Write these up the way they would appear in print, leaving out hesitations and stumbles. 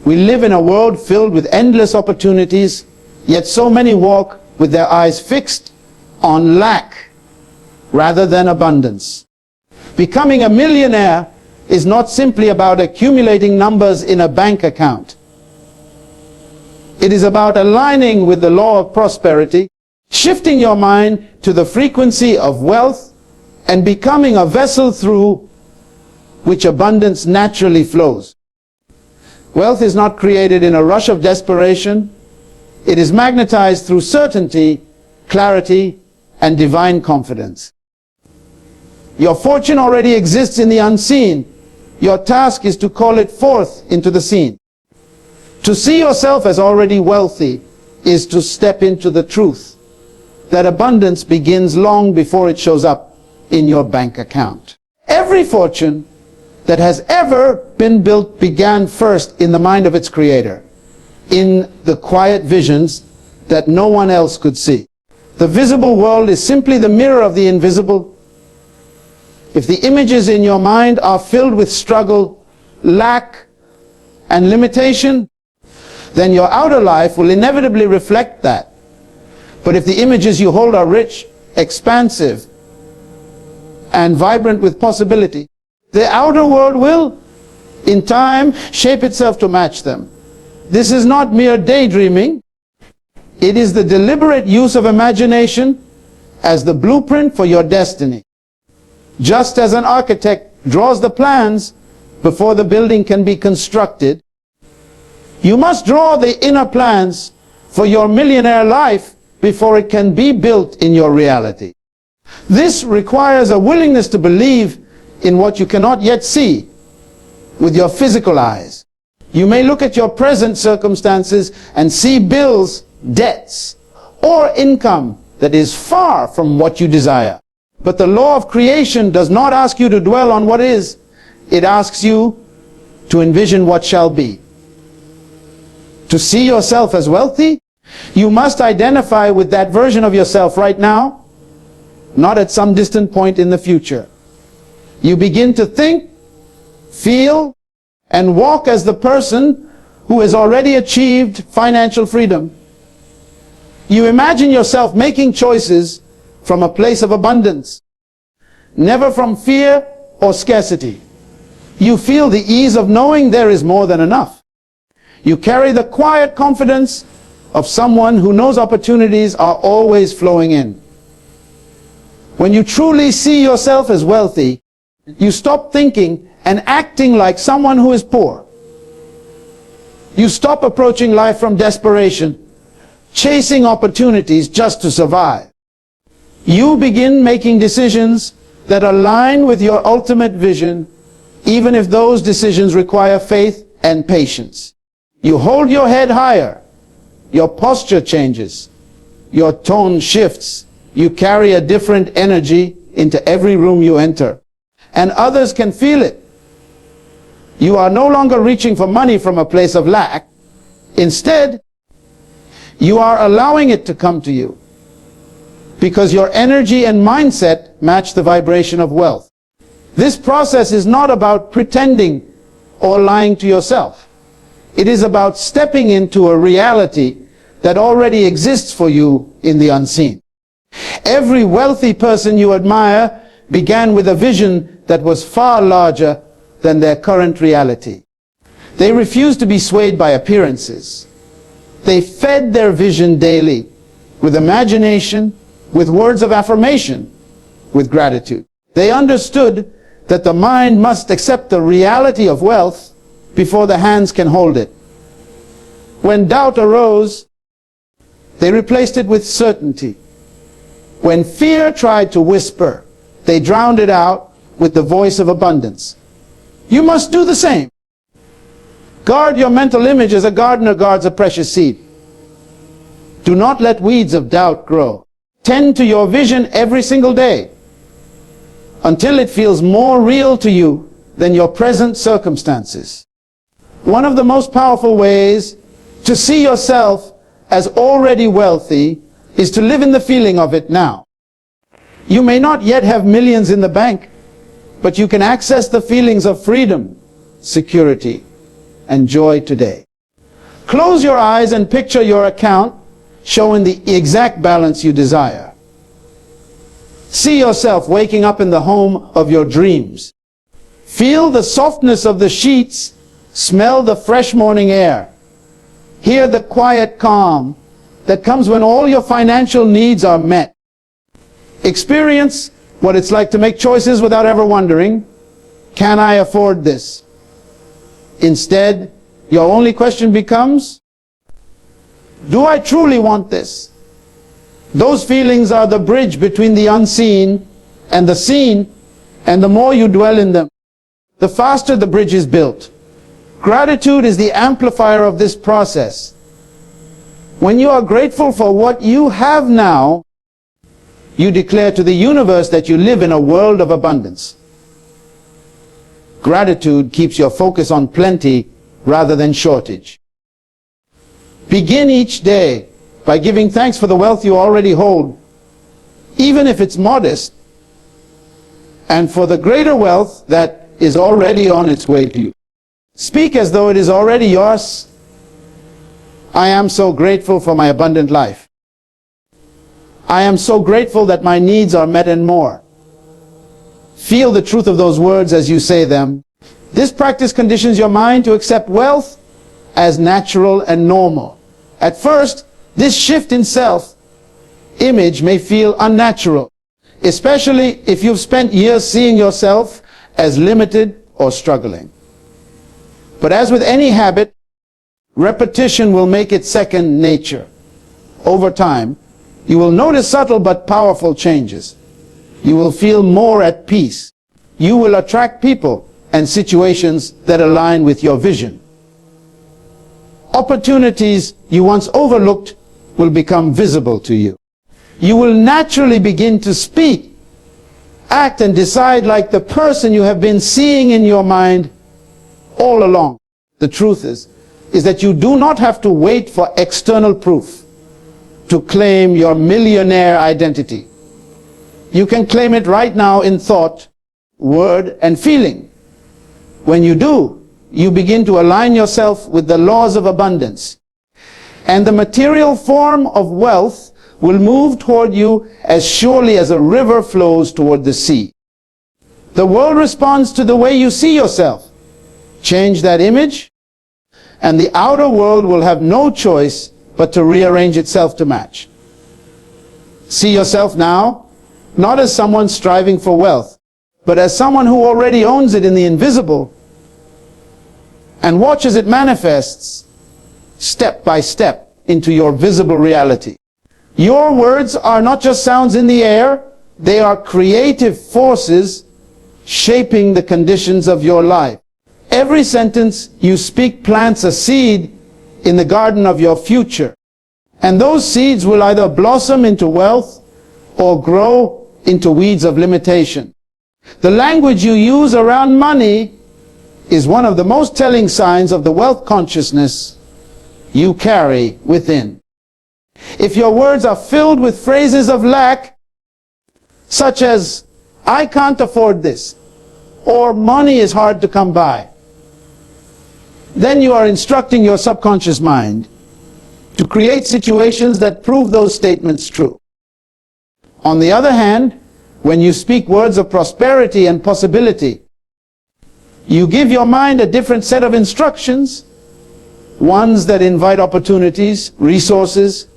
We live in a world filled with endless opportunities, yet so many walk with their eyes fixed on lack rather than abundance. Becoming a millionaire is not simply about accumulating numbers in a bank account. It is about aligning with the law of prosperity, shifting your mind to the frequency of wealth, and becoming a vessel through which abundance naturally flows. Wealth is not created in a rush of desperation. It is magnetized through certainty, clarity, and divine confidence. Your fortune already exists in the unseen. Your task is to call it forth into the seen. To see yourself as already wealthy is to step into the truth that abundance begins long before it shows up in your bank account. Every fortune that has ever been built began first in the mind of its creator, in the quiet visions that no one else could see. The visible world is simply the mirror of the invisible. If the images in your mind are filled with struggle, lack, and limitation, then your outer life will inevitably reflect that. But if the images you hold are rich, expansive, and vibrant with possibility, the outer world will, in time, shape itself to match them. This is not mere daydreaming. It is the deliberate use of imagination as the blueprint for your destiny. Just as an architect draws the plans before the building can be constructed, you must draw the inner plans for your millionaire life before it can be built in your reality. This requires a willingness to believe in what you cannot yet see with your physical eyes. You may look at your present circumstances and see bills, debts, or income that is far from what you desire. But the law of creation does not ask you to dwell on what is. It asks you to envision what shall be. To see yourself as wealthy, you must identify with that version of yourself right now, not at some distant point in the future. You begin to think, feel, and walk as the person who has already achieved financial freedom. You imagine yourself making choices from a place of abundance, never from fear or scarcity. You feel the ease of knowing there is more than enough. You carry the quiet confidence of someone who knows opportunities are always flowing in. When you truly see yourself as wealthy, you stop thinking and acting like someone who is poor. You stop approaching life from desperation, chasing opportunities just to survive. You begin making decisions that align with your ultimate vision, even if those decisions require faith and patience. You hold your head higher. Your posture changes. Your tone shifts. You carry a different energy into every room you enter. And others can feel it. You are no longer reaching for money from a place of lack. Instead, you are allowing it to come to you, because your energy and mindset match the vibration of wealth. This process is not about pretending or lying to yourself. It is about stepping into a reality that already exists for you in the unseen. Every wealthy person you admire began with a vision that was far larger than their current reality. They refused to be swayed by appearances. They fed their vision daily with imagination, with words of affirmation, with gratitude. They understood that the mind must accept the reality of wealth before the hands can hold it. When doubt arose, they replaced it with certainty. When fear tried to whisper, they drowned it out with the voice of abundance. You must do the same. Guard your mental image as a gardener guards a precious seed. Do not let weeds of doubt grow. Tend to your vision every single day until it feels more real to you than your present circumstances. One of the most powerful ways to see yourself as already wealthy is to live in the feeling of it now. You may not yet have millions in the bank, but you can access the feelings of freedom, security, and joy today. Close your eyes and picture your account showing the exact balance you desire. See yourself waking up in the home of your dreams. Feel the softness of the sheets, smell the fresh morning air. Hear the quiet calm that comes when all your financial needs are met. Experience what it's like to make choices without ever wondering, can I afford this? Instead, your only question becomes, do I truly want this? Those feelings are the bridge between the unseen and the seen, and the more you dwell in them, the faster the bridge is built. Gratitude is the amplifier of this process. When you are grateful for what you have now, you declare to the universe that you live in a world of abundance. Gratitude keeps your focus on plenty rather than shortage. Begin each day by giving thanks for the wealth you already hold, even if it's modest, and for the greater wealth that is already on its way to you. Speak as though it is already yours. I am so grateful for my abundant life. I am so grateful that my needs are met and more. Feel the truth of those words as you say them. This practice conditions your mind to accept wealth as natural and normal. At first, this shift in self-image may feel unnatural, especially if you've spent years seeing yourself as limited or struggling. But as with any habit, repetition will make it second nature. Over time, you will notice subtle but powerful changes. You will feel more at peace. You will attract people and situations that align with your vision. Opportunities you once overlooked will become visible to you. You will naturally begin to speak, act, and decide like the person you have been seeing in your mind all along. The truth is that you do not have to wait for external proof to claim your millionaire identity. You can claim it right now in thought, word, and feeling. When you do, you begin to align yourself with the laws of abundance, and the material form of wealth will move toward you as surely as a river flows toward the sea. The world responds to the way you see yourself. Change that image, and the outer world will have no choice but to rearrange itself to match. See yourself now, not as someone striving for wealth, but as someone who already owns it in the invisible, and watch as it manifests step by step into your visible reality. Your words are not just sounds in the air, they are creative forces shaping the conditions of your life. Every sentence you speak plants a seed in the garden of your future, and those seeds will either blossom into wealth or grow into weeds of limitation. The language you use around money is one of the most telling signs of the wealth consciousness you carry within. If your words are filled with phrases of lack, such as, I can't afford this, or money is hard to come by, then you are instructing your subconscious mind to create situations that prove those statements true. On the other hand, when you speak words of prosperity and possibility, you give your mind a different set of instructions, ones that invite opportunities, resources,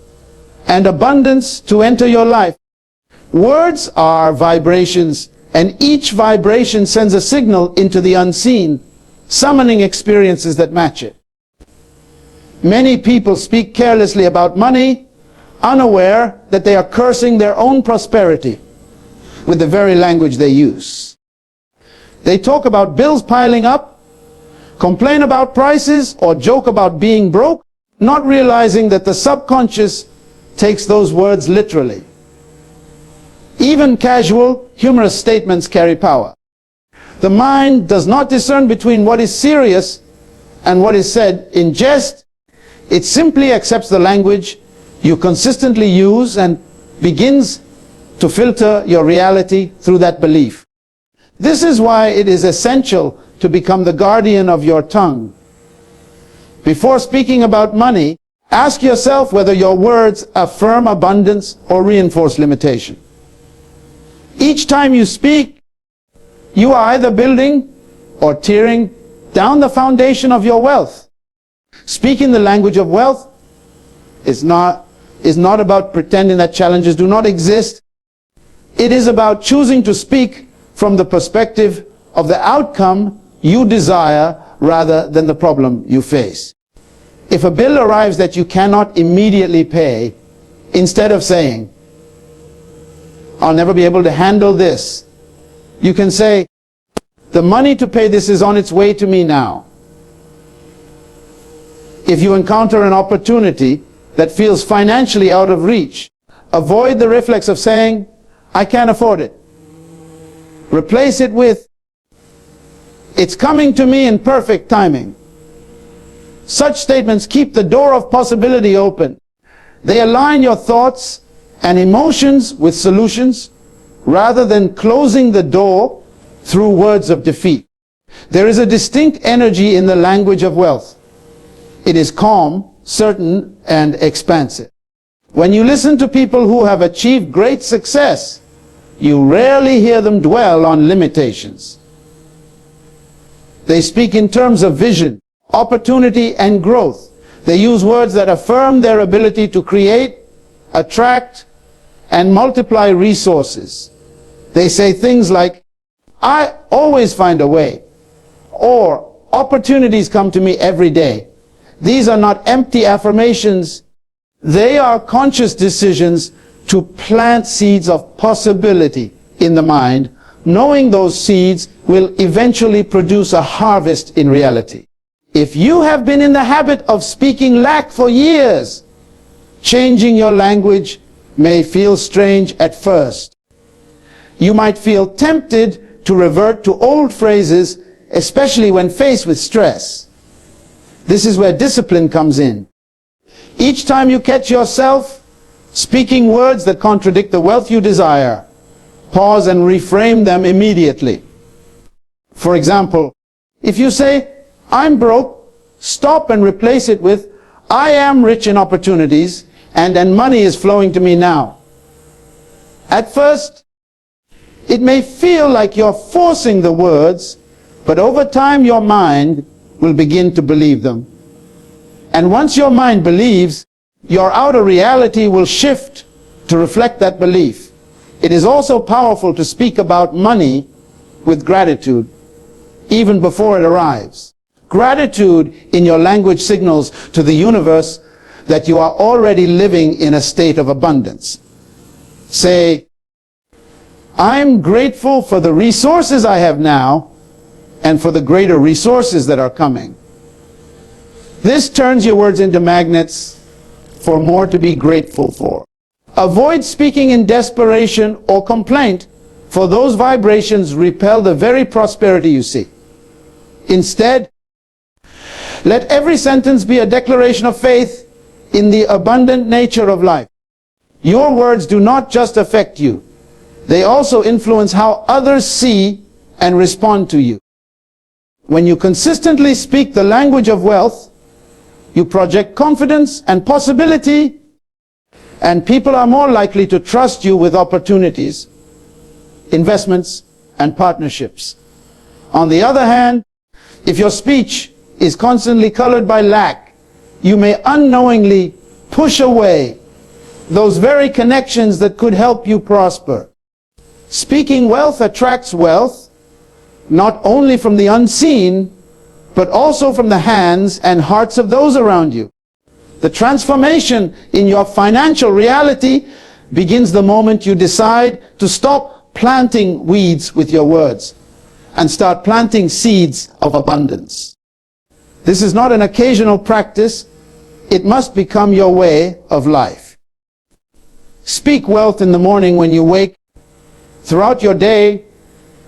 and abundance to enter your life. Words are vibrations, and each vibration sends a signal into the unseen, summoning experiences that match it. Many people speak carelessly about money, unaware that they are cursing their own prosperity with the very language they use. They talk about bills piling up, complain about prices, or joke about being broke, not realizing that the subconscious takes those words literally. Even casual, humorous statements carry power. The mind does not discern between what is serious and what is said in jest. It simply accepts the language you consistently use and begins to filter your reality through that belief. This is why it is essential to become the guardian of your tongue. Before speaking about money, ask yourself whether your words affirm abundance or reinforce limitation. Each time you speak, you are either building or tearing down the foundation of your wealth. Speaking the language of wealth is not about pretending that challenges do not exist. It is about choosing to speak from the perspective of the outcome you desire rather than the problem you face. If a bill arrives that you cannot immediately pay, instead of saying, "I'll never be able to handle this," you can say, "The money to pay this is on its way to me now." If you encounter an opportunity that feels financially out of reach, avoid the reflex of saying, "I can't afford it." Replace it with, "It's coming to me in perfect timing." Such statements keep the door of possibility open. They align your thoughts and emotions with solutions rather than closing the door through words of defeat. There is a distinct energy in the language of wealth. It is calm, certain, and expansive. When you listen to people who have achieved great success, you rarely hear them dwell on limitations. They speak in terms of vision, opportunity, and growth. They use words that affirm their ability to create, attract, and multiply resources. They say things like, "I always find a way," or "Opportunities come to me every day." These are not empty affirmations. They are conscious decisions to plant seeds of possibility in the mind, knowing those seeds will eventually produce a harvest in reality. If you have been in the habit of speaking lack for years, changing your language may feel strange at first. You might feel tempted to revert to old phrases, especially when faced with stress. This is where discipline comes in. Each time you catch yourself speaking words that contradict the wealth you desire, pause and reframe them immediately. For example, if you say, "I'm broke," stop and replace it with, "I am rich in opportunities and money is flowing to me now." At first, it may feel like you're forcing the words, but over time your mind will begin to believe them. And once your mind believes, your outer reality will shift to reflect that belief. It is also powerful to speak about money with gratitude, even before it arrives. Gratitude in your language signals to the universe that you are already living in a state of abundance. Say, "I'm grateful for the resources I have now and for the greater resources that are coming." This turns your words into magnets for more to be grateful for. Avoid speaking in desperation or complaint, for those vibrations repel the very prosperity you seek. Instead, let every sentence be a declaration of faith in the abundant nature of life. Your words do not just affect you, they also influence how others see and respond to you. When you consistently speak the language of wealth, you project confidence and possibility, and people are more likely to trust you with opportunities, investments, and partnerships. On the other hand, if your speech is constantly colored by lack, you may unknowingly push away those very connections that could help you prosper. Speaking wealth attracts wealth, not only from the unseen, but also from the hands and hearts of those around you. The transformation in your financial reality begins the moment you decide to stop planting weeds with your words and start planting seeds of abundance. This is not an occasional practice. It must become your way of life. Speak wealth in the morning when you wake, throughout your day,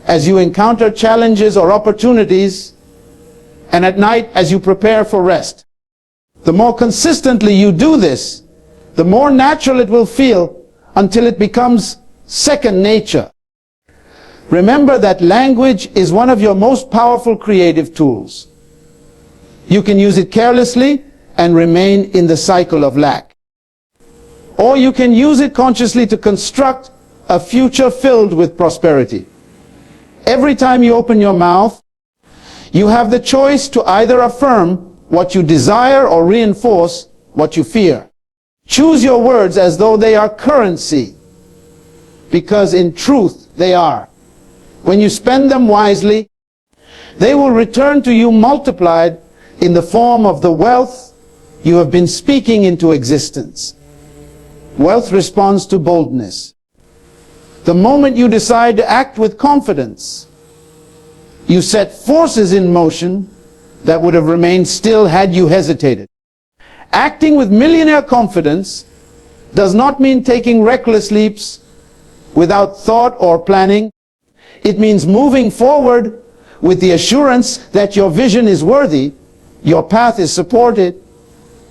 as you encounter challenges or opportunities, and at night as you prepare for rest. The more consistently you do this, the more natural it will feel until it becomes second nature. Remember that language is one of your most powerful creative tools. You can use it carelessly and remain in the cycle of lack. Or you can use it consciously to construct a future filled with prosperity. Every time you open your mouth, you have the choice to either affirm what you desire or reinforce what you fear. Choose your words as though they are currency, because in truth they are. When you spend them wisely, they will return to you multiplied in the form of the wealth you have been speaking into existence. Wealth responds to boldness. The moment you decide to act with confidence, you set forces in motion that would have remained still had you hesitated. Acting with millionaire confidence does not mean taking reckless leaps without thought or planning. It means moving forward with the assurance that your vision is worthy, your path is supported,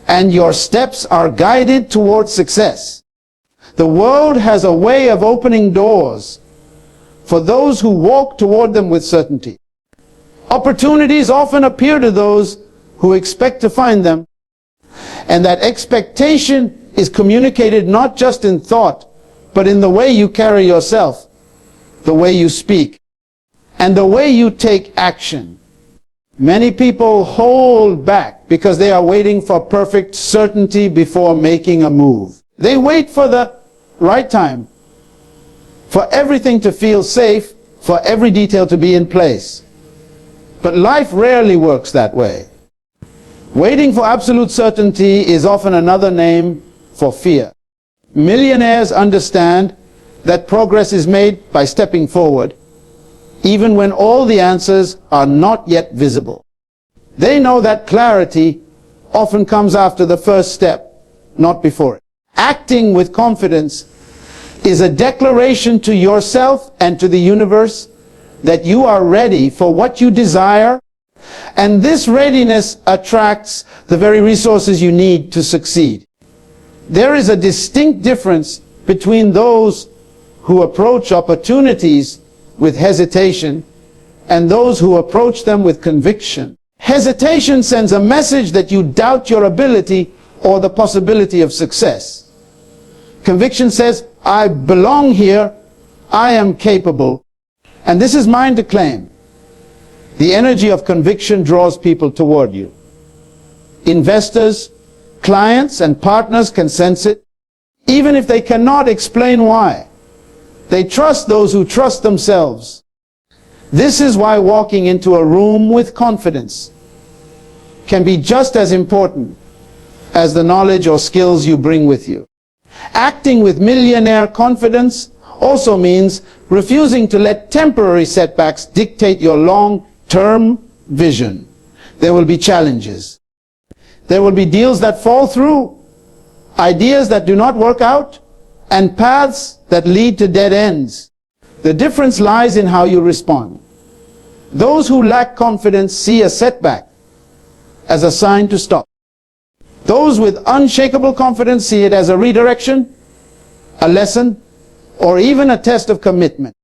and your steps are guided towards success. The world has a way of opening doors for those who walk toward them with certainty. Opportunities often appear to those who expect to find them, and that expectation is communicated not just in thought, but in the way you carry yourself, the way you speak, and the way you take action. Many people hold back because they are waiting for perfect certainty before making a move. They wait for the right time, for everything to feel safe, for every detail to be in place. But life rarely works that way. Waiting for absolute certainty is often another name for fear. Millionaires understand that progress is made by stepping forward, even when all the answers are not yet visible. They know that clarity often comes after the first step, not before it. Acting with confidence is a declaration to yourself and to the universe that you are ready for what you desire, and this readiness attracts the very resources you need to succeed. There is a distinct difference between those who approach opportunities with hesitation and those who approach them with conviction. Hesitation sends a message that you doubt your ability or the possibility of success. Conviction says, I belong here, I am capable, and this is mine to claim. The energy of conviction draws people toward you. Investors, clients, and partners can sense it, even if they cannot explain why. They trust those who trust themselves. This is why walking into a room with confidence can be just as important as the knowledge or skills you bring with you. Acting with millionaire confidence also means refusing to let temporary setbacks dictate your long-term vision. There will be challenges. There will be deals that fall through, ideas that do not work out, and paths that lead to dead ends. The difference lies in how you respond. Those who lack confidence see a setback as a sign to stop. Those with unshakable confidence see it as a redirection, a lesson, or even a test of commitment.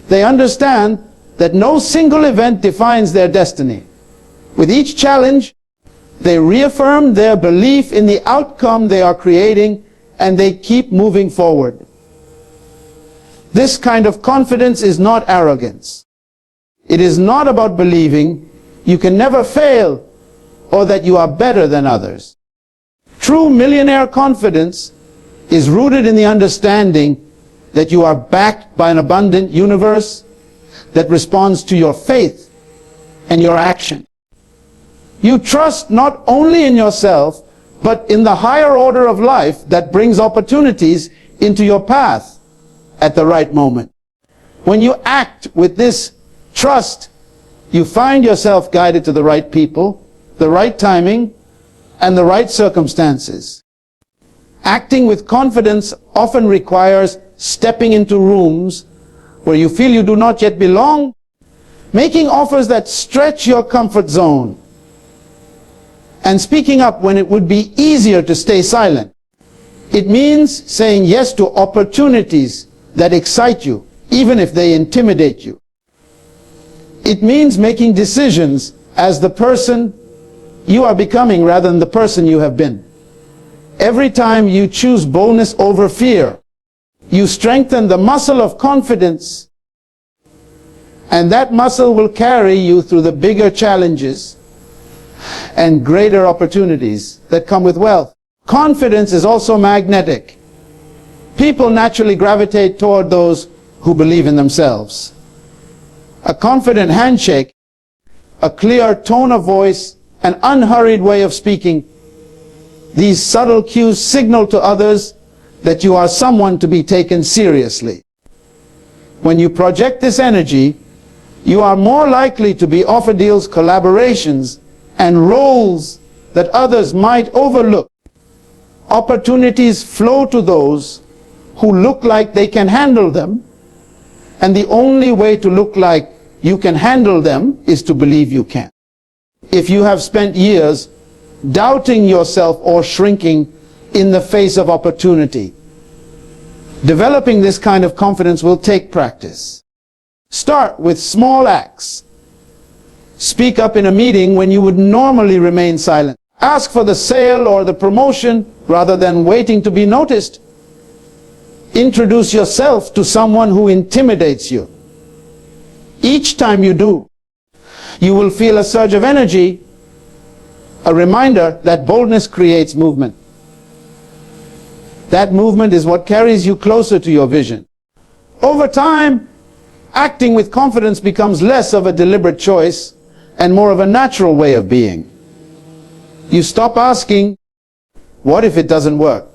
They understand that no single event defines their destiny. With each challenge, they reaffirm their belief in the outcome they are creating, and they keep moving forward. This kind of confidence is not arrogance. It is not about believing you can never fail or that you are better than others. True millionaire confidence is rooted in the understanding that you are backed by an abundant universe that responds to your faith and your action. You trust not only in yourself, but in the higher order of life that brings opportunities into your path at the right moment. When you act with this trust, you find yourself guided to the right people, the right timing, and the right circumstances. Acting with confidence often requires stepping into rooms where you feel you do not yet belong, making offers that stretch your comfort zone, and speaking up when it would be easier to stay silent. It means saying yes to opportunities that excite you, even if they intimidate you. It means making decisions as the person you are becoming rather than the person you have been. Every time you choose boldness over fear, you strengthen the muscle of confidence, and that muscle will carry you through the bigger challenges and greater opportunities that come with wealth. Confidence is also magnetic. People naturally gravitate toward those who believe in themselves. A confident handshake, a clear tone of voice, an unhurried way of speaking, these subtle cues signal to others that you are someone to be taken seriously. When you project this energy, you are more likely to be offered deals, collaborations, and roles that others might overlook. Opportunities flow to those who look like they can handle them, and the only way to look like you can handle them is to believe you can. If you have spent years doubting yourself or shrinking in the face of opportunity, developing this kind of confidence will take practice. Start with small acts. Speak up in a meeting when you would normally remain silent. Ask for the sale or the promotion rather than waiting to be noticed. Introduce yourself to someone who intimidates you. Each time you do, you will feel a surge of energy, a reminder that boldness creates movement. That movement is what carries you closer to your vision. Over time, acting with confidence becomes less of a deliberate choice and more of a natural way of being. You stop asking, what if it doesn't work?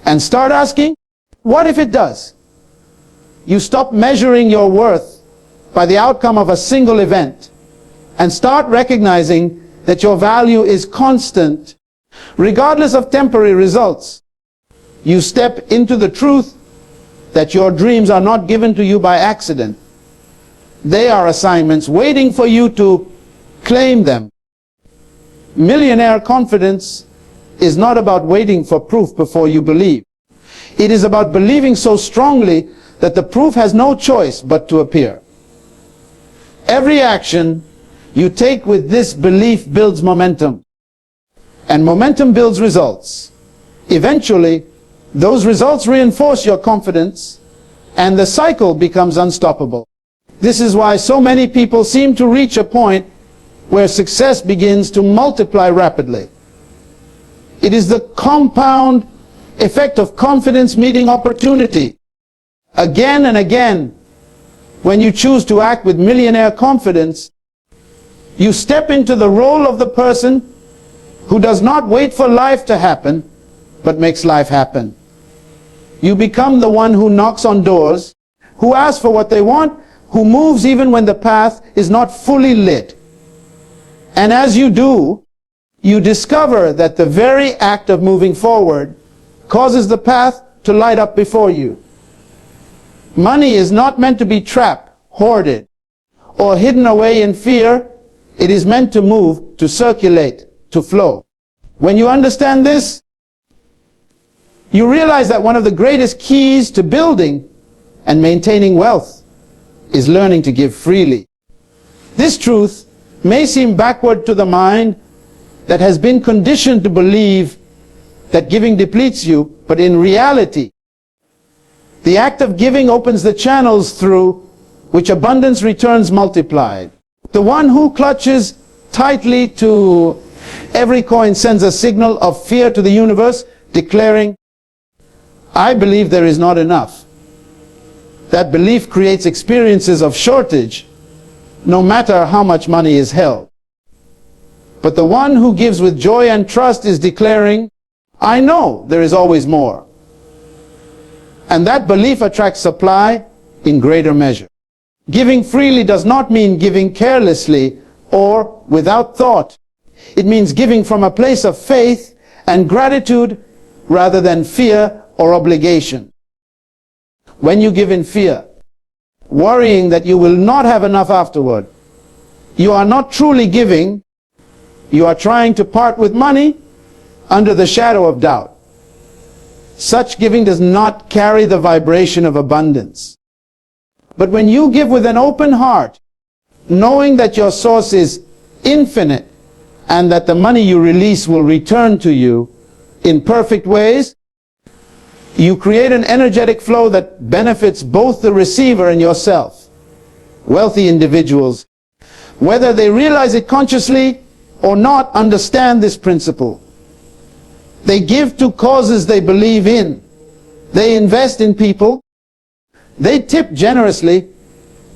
And start asking, what if it does? You stop measuring your worth by the outcome of a single event and start recognizing that your value is constant, regardless of temporary results. You step into the truth that your dreams are not given to you by accident. They are assignments waiting for you to claim them. Millionaire confidence is not about waiting for proof before you believe. It is about believing so strongly that the proof has no choice but to appear. Every action you take with this belief builds momentum, and momentum builds results. Eventually, those results reinforce your confidence, and the cycle becomes unstoppable. This is why so many people seem to reach a point where success begins to multiply rapidly. It is the compound effect of confidence meeting opportunity. Again and again, when you choose to act with millionaire confidence, you step into the role of the person who does not wait for life to happen, but makes life happen. You become the one who knocks on doors, who asks for what they want, who moves even when the path is not fully lit. And as you do, you discover that the very act of moving forward causes the path to light up before you. Money is not meant to be trapped, hoarded, or hidden away in fear. It is meant to move, to circulate, to flow. When you understand this, you realize that one of the greatest keys to building and maintaining wealth is learning to give freely. This truth may seem backward to the mind that has been conditioned to believe that giving depletes you, but in reality, the act of giving opens the channels through which abundance returns multiplied. The one who clutches tightly to every coin sends a signal of fear to the universe, declaring, I believe there is not enough. That belief creates experiences of shortage, no matter how much money is held. But the one who gives with joy and trust is declaring, I know there is always more. And that belief attracts supply in greater measure. Giving freely does not mean giving carelessly or without thought. It means giving from a place of faith and gratitude rather than fear or obligation. When you give in fear, worrying that you will not have enough afterward, you are not truly giving. You are trying to part with money under the shadow of doubt. Such giving does not carry the vibration of abundance. But when you give with an open heart, knowing that your source is infinite and that the money you release will return to you in perfect ways, you create an energetic flow that benefits both the receiver and yourself. Wealthy individuals, whether they realize it consciously or not, understand this principle. They give to causes they believe in. They invest in people. They tip generously.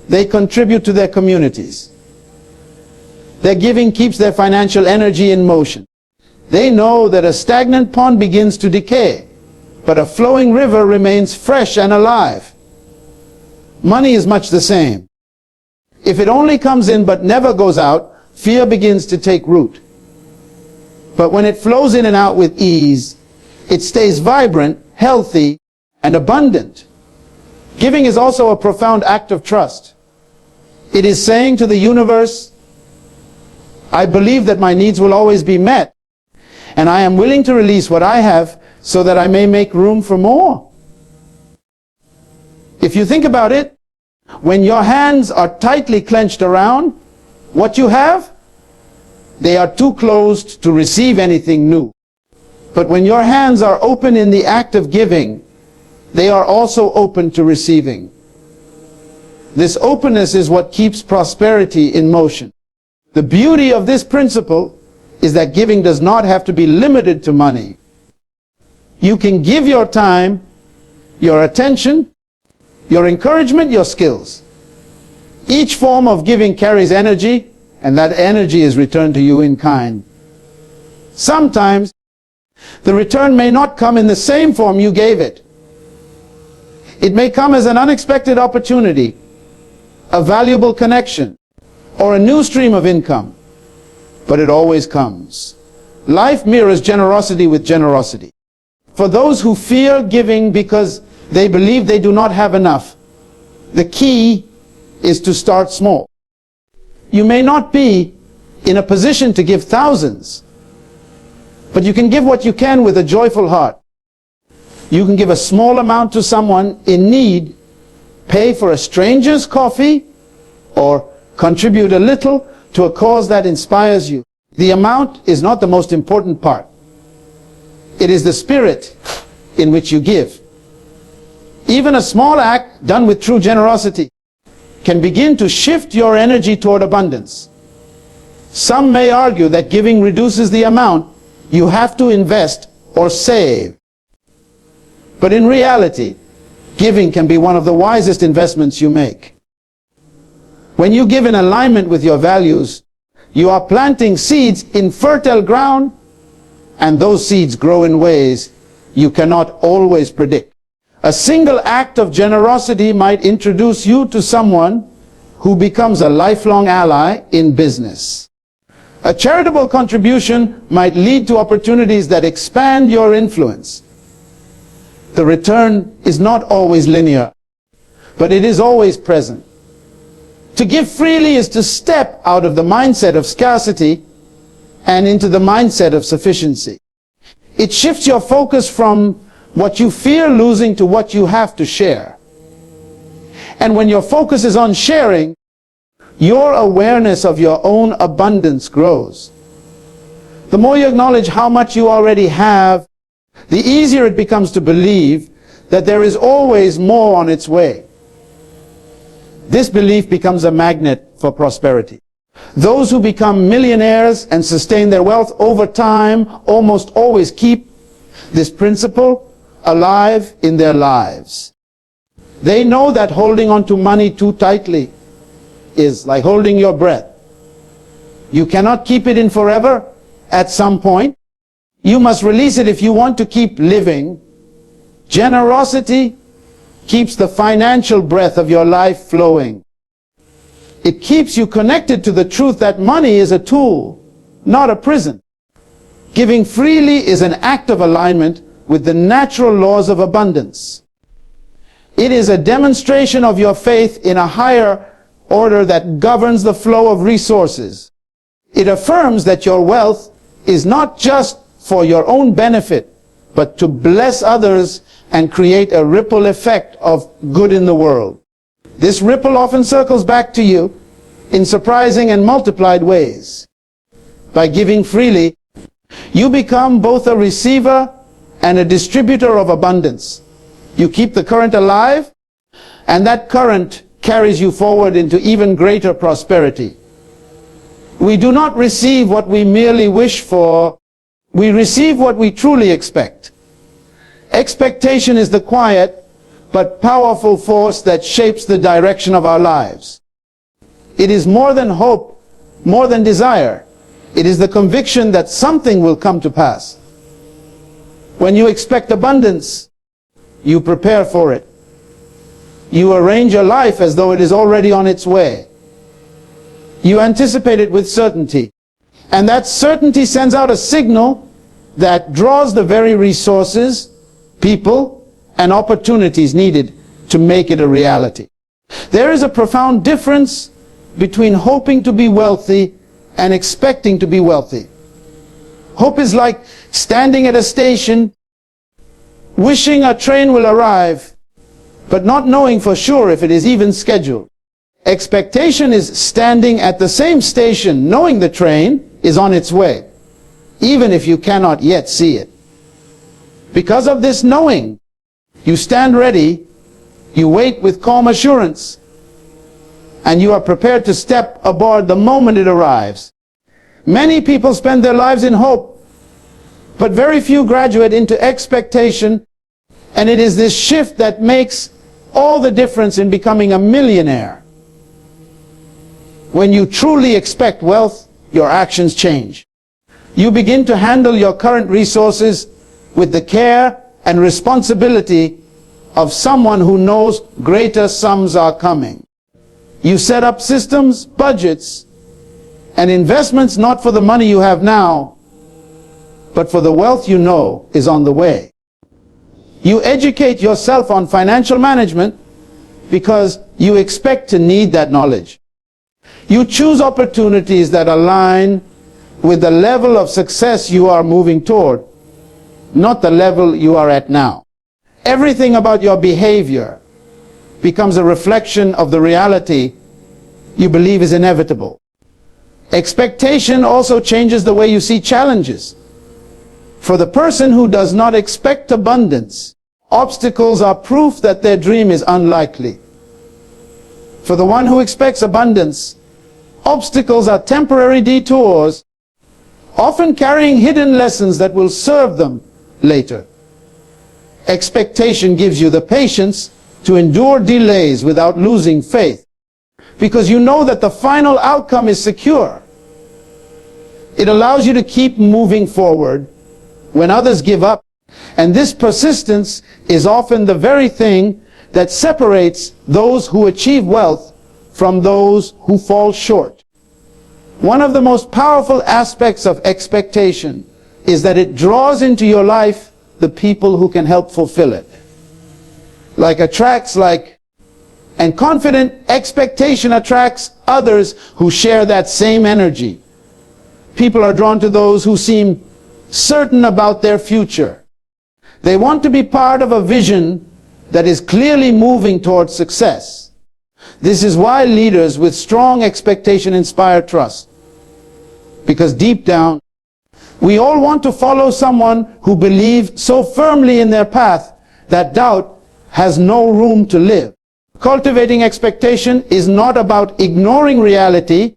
They contribute to their communities. Their giving keeps their financial energy in motion. They know that a stagnant pond begins to decay, but a flowing river remains fresh and alive. Money is much the same. If it only comes in but never goes out, fear begins to take root. But when it flows in and out with ease, it stays vibrant, healthy, and abundant. Giving is also a profound act of trust. It is saying to the universe, I believe that my needs will always be met, and I am willing to release what I have so that I may make room for more. If you think about it, when your hands are tightly clenched around what you have, they are too closed to receive anything new. But when your hands are open in the act of giving, they are also open to receiving. This openness is what keeps prosperity in motion. The beauty of this principle is that giving does not have to be limited to money. You can give your time, your attention, your encouragement, your skills. Each form of giving carries energy, and that energy is returned to you in kind. Sometimes the return may not come in the same form you gave it. It may come as an unexpected opportunity, a valuable connection, or a new stream of income. But it always comes. Life mirrors generosity with generosity. For those who fear giving because they believe they do not have enough, the key is to start small. You may not be in a position to give thousands, but you can give what you can with a joyful heart. You can give a small amount to someone in need, pay for a stranger's coffee, or contribute a little to a cause that inspires you. The amount is not the most important part. It is the spirit in which you give. Even a small act done with true generosity can begin to shift your energy toward abundance. Some may argue that giving reduces the amount you have to invest or save. But in reality, giving can be one of the wisest investments you make. When you give in alignment with your values, you are planting seeds in fertile ground, and those seeds grow in ways you cannot always predict. A single act of generosity might introduce you to someone who becomes a lifelong ally in business. A charitable contribution might lead to opportunities that expand your influence. The return is not always linear, but it is always present. To give freely is to step out of the mindset of scarcity and into the mindset of sufficiency. It shifts your focus from what you fear losing to what you have to share. And when your focus is on sharing, your awareness of your own abundance grows. The more you acknowledge how much you already have, the easier it becomes to believe that there is always more on its way. This belief becomes a magnet for prosperity. Those who become millionaires and sustain their wealth over time almost always keep this principle alive in their lives. They know that holding on to money too tightly is like holding your breath. You cannot keep it in forever. At some point, you must release it if you want to keep living. Generosity keeps the financial breath of your life flowing. It keeps you connected to the truth that money is a tool, not a prison. Giving freely is an act of alignment with the natural laws of abundance. It is a demonstration of your faith in a higher order that governs the flow of resources. It affirms that your wealth is not just for your own benefit, but to bless others and create a ripple effect of good in the world. This ripple often circles back to you in surprising and multiplied ways. by giving freely, you become both a receiver and a distributor of abundance. You keep the current alive, and that current carries you forward into even greater prosperity. We do not receive what we merely wish for, we receive what we truly expect. Expectation is the quiet but powerful force that shapes the direction of our lives. It is more than hope, more than desire. It is the conviction that something will come to pass. When you expect abundance, you prepare for it. You arrange your life as though it is already on its way. You anticipate it with certainty. And that certainty sends out a signal that draws the very resources, people, and opportunities needed to make it a reality. There is a profound difference between hoping to be wealthy and expecting to be wealthy. Hope is like standing at a station, wishing a train will arrive, but not knowing for sure if it is even scheduled. Expectation is standing at the same station, knowing the train is on its way, even if you cannot yet see it. Because of this knowing, you stand ready, you wait with calm assurance, and you are prepared to step aboard the moment it arrives. Many people spend their lives in hope, but very few graduate into expectation, and it is this shift that makes all the difference in becoming a millionaire. When you truly expect wealth, your actions change. You begin to handle your current resources with the care and responsibility of someone who knows greater sums are coming. You set up systems, budgets, and investments not for the money you have now, but for the wealth you know is on the way. You educate yourself on financial management because you expect to need that knowledge. You choose opportunities that align with the level of success you are moving toward, not the level you are at now. Everything about your behavior becomes a reflection of the reality you believe is inevitable. Expectation also changes the way you see challenges. For the person who does not expect abundance, obstacles are proof that their dream is unlikely. For the one who expects abundance, obstacles are temporary detours, often carrying hidden lessons that will serve them later. Expectation gives you the patience to endure delays without losing faith, because you know that the final outcome is secure. It allows you to keep moving forward when others give up, and this persistence is often the very thing that separates those who achieve wealth from those who fall short. One of the most powerful aspects of expectation is that it draws into your life the people who can help fulfill it. And confident expectation attracts others who share that same energy. People are drawn to those who seem certain about their future. They want to be part of a vision that is clearly moving towards success. This is why leaders with strong expectation inspire trust. Because deep down, we all want to follow someone who believes so firmly in their path that doubt has no room to live. Cultivating expectation is not about ignoring reality.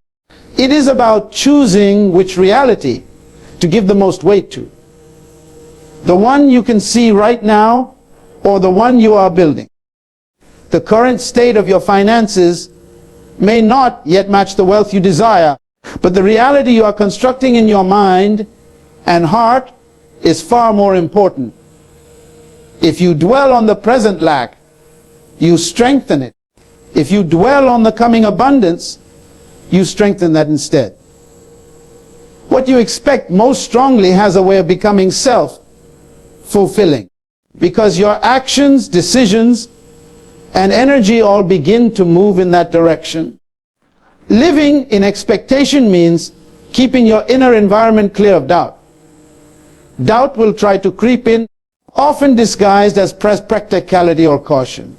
It is about choosing which reality to give the most weight to. The one you can see right now, or the one you are building. The current state of your finances may not yet match the wealth you desire, but the reality you are constructing in your mind and heart is far more important. If you dwell on the present lack, you strengthen it. If you dwell on the coming abundance, you strengthen that instead. What you expect most strongly has a way of becoming self-fulfilling, because your actions, decisions, and energy all begin to move in that direction. Living in expectation means keeping your inner environment clear of doubt. Doubt will try to creep in, often disguised as practicality or caution.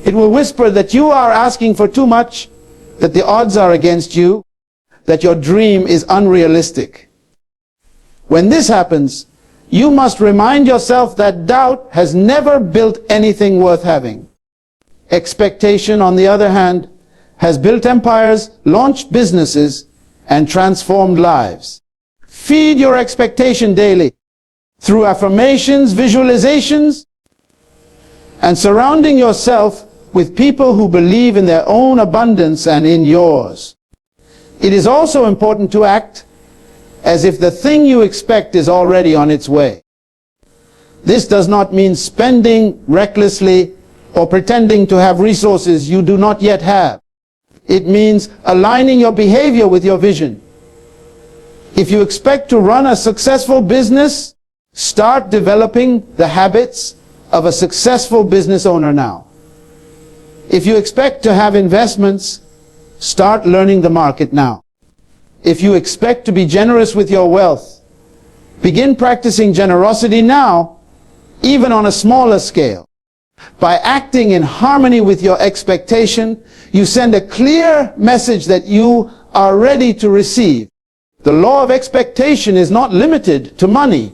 It will whisper that you are asking for too much, that the odds are against you, that your dream is unrealistic. When this happens, you must remind yourself that doubt has never built anything worth having. Expectation, on the other hand, has built empires, launched businesses, and transformed lives. Feed your expectation daily through affirmations, visualizations, and surrounding yourself with people who believe in their own abundance and in yours. It is also important to act as if the thing you expect is already on its way. This does not mean spending recklessly or pretending to have resources you do not yet have. It means aligning your behavior with your vision. If you expect to run a successful business, start developing the habits of a successful business owner now. If you expect to have investments, start learning the market now. If you expect to be generous with your wealth, begin practicing generosity now, even on a smaller scale. By acting in harmony with your expectation, you send a clear message that you are ready to receive. The law of expectation is not limited to money.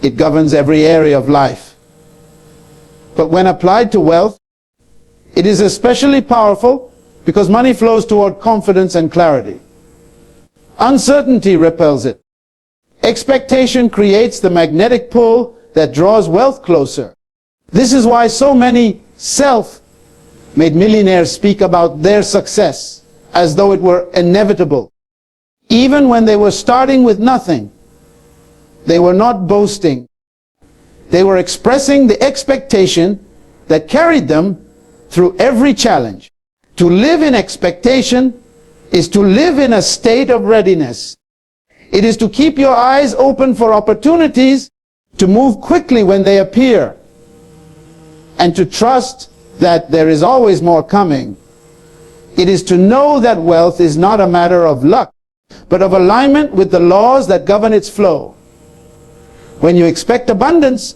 It governs every area of life. But when applied to wealth, it is especially powerful because money flows toward confidence and clarity. Uncertainty repels it. Expectation creates the magnetic pull that draws wealth closer. This is why so many self-made millionaires speak about their success as though it were inevitable. Even when they were starting with nothing, they were not boasting. They were expressing the expectation that carried them through every challenge. To live in expectation is to live in a state of readiness. It is to keep your eyes open for opportunities, to move quickly when they appear, and to trust that there is always more coming. It is to know that wealth is not a matter of luck, but of alignment with the laws that govern its flow. When you expect abundance,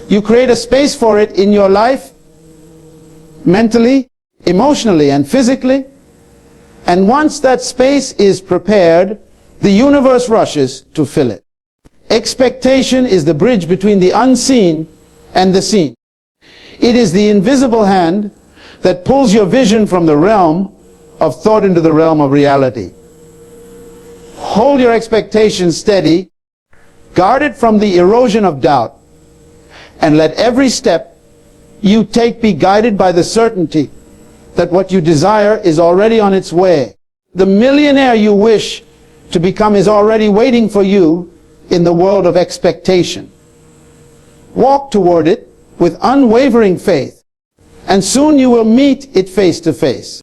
you create a space for it in your life, mentally, emotionally, and physically. And once that space is prepared, the universe rushes to fill it. Expectation is the bridge between the unseen and the seen. It is the invisible hand that pulls your vision from the realm of thought into the realm of reality. Hold your expectations steady, guard it from the erosion of doubt, and let every step you take be guided by the certainty that what you desire is already on its way. The millionaire you wish to become is already waiting for you in the world of expectation. Walk toward it with unwavering faith, and soon you will meet it face to face.